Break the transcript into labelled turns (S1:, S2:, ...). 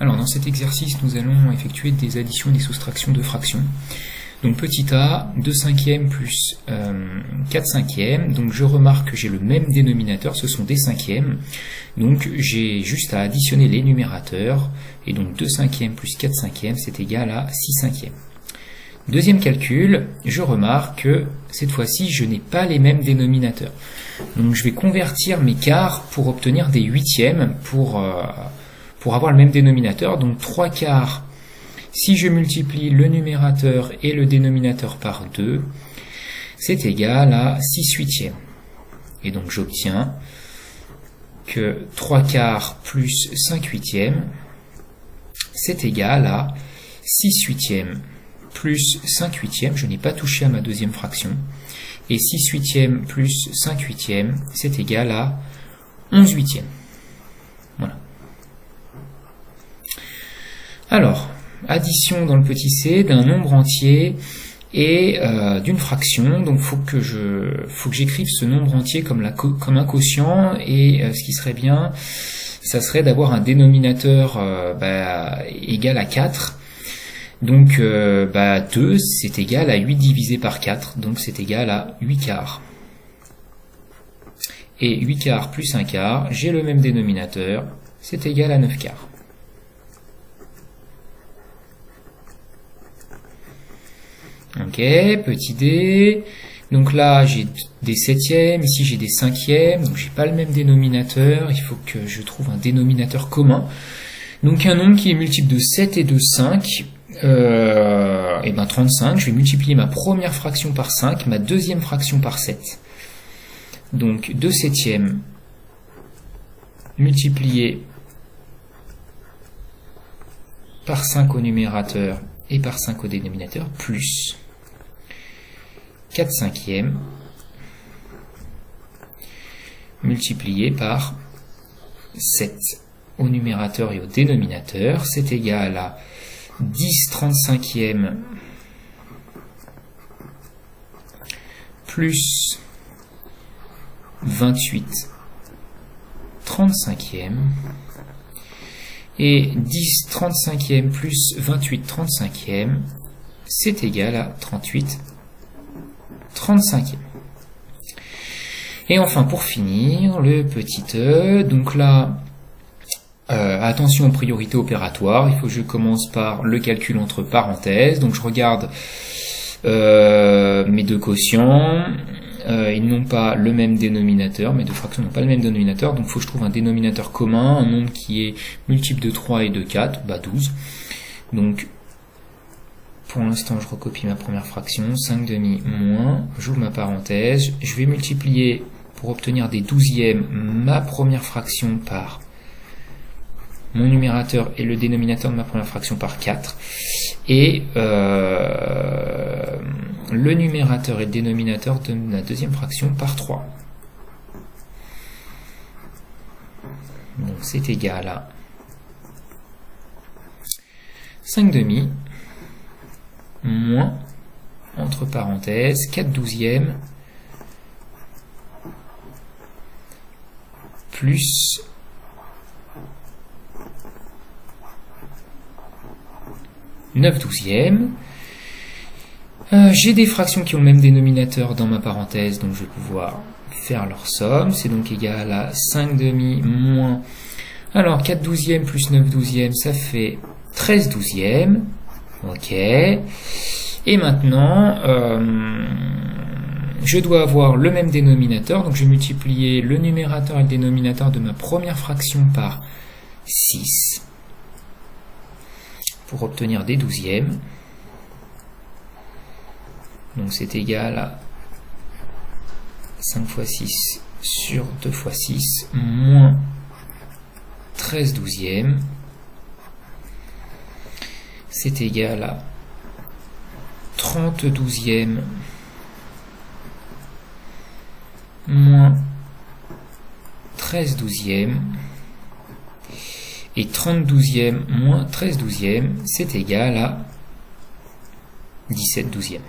S1: Alors dans cet exercice, nous allons effectuer des additions et des soustractions de fractions. Donc petit a, 2 cinquièmes plus 4 cinquièmes, donc je remarque que j'ai le même dénominateur, ce sont des cinquièmes, donc j'ai juste à additionner les numérateurs, et donc 2 cinquièmes plus 4 cinquièmes, c'est égal à 6 cinquièmes. Deuxième calcul, je remarque que cette fois-ci, je n'ai pas les mêmes dénominateurs. Donc je vais convertir mes quarts pour obtenir des huitièmes, pour avoir le même dénominateur, donc 3 quarts, si je multiplie le numérateur et le dénominateur par 2, c'est égal à 6 huitièmes. Et donc j'obtiens que 3 quarts plus 5 huitièmes, c'est égal à 6 huitièmes plus 5 huitièmes, je n'ai pas touché à ma deuxième fraction, et 6 huitièmes plus 5 huitièmes, c'est égal à 11 huitièmes. Voilà. Alors, addition dans le petit c d'un nombre entier et d'une fraction, donc faut que j'écrive ce nombre entier comme un quotient, et ce qui serait bien, ça serait d'avoir un dénominateur égal à 4, donc 2 c'est égal à 8 divisé par 4, donc c'est égal à 8 quarts. Et 8 quarts plus 1 quart, j'ai le même dénominateur, c'est égal à 9 quarts. Ok, petit d, donc là j'ai des septièmes, ici j'ai des cinquièmes, donc j'ai pas le même dénominateur, il faut que je trouve un dénominateur commun. Donc un nombre qui est multiple de 7 et de 5, et 35, je vais multiplier ma première fraction par 5, ma deuxième fraction par 7. Donc 2 septièmes multiplié par 5 au numérateur et par 5 au dénominateur, plus 4 cinquièmes multiplié par 7 au numérateur et au dénominateur, c'est égal à 10 35e plus 28 35e, et 10 35e plus 28 35e, c'est égal à 38 35e. Et enfin, pour finir, le petit e, donc là, attention aux priorités opératoires, il faut que je commence par le calcul entre parenthèses, donc je regarde mes deux quotients, ils n'ont pas le même dénominateur, mes deux fractions n'ont pas le même dénominateur, donc il faut que je trouve un dénominateur commun, un nombre qui est multiple de 3 et de 4, 12. Donc, pour l'instant, je recopie ma première fraction, 5 demi moins, j'ouvre ma parenthèse, je vais multiplier, pour obtenir des douzièmes, ma première fraction par mon numérateur et le dénominateur de ma première fraction par 4, et le numérateur et le dénominateur de la deuxième fraction par 3. Donc c'est égal à 5 demi moins, entre parenthèses, 4 douzièmes plus 9 douzièmes. J'ai des fractions qui ont le même dénominateur dans ma parenthèse, donc je vais pouvoir faire leur somme. C'est donc égal à 5 demi moins... Alors, 4 douzièmes plus 9 douzièmes, ça fait 13 douzièmes. Ok. Et maintenant, je dois avoir le même dénominateur, donc je vais multiplier le numérateur et le dénominateur de ma première fraction par 6. Pour obtenir des douzièmes. Donc c'est égal à 5 fois 6 sur 2 fois 6 moins 13 douzièmes. C'est égal à 30 douzièmes moins 13 douzièmes. Et 30 douzièmes moins 13 douzièmes, c'est égal à 17 douzièmes.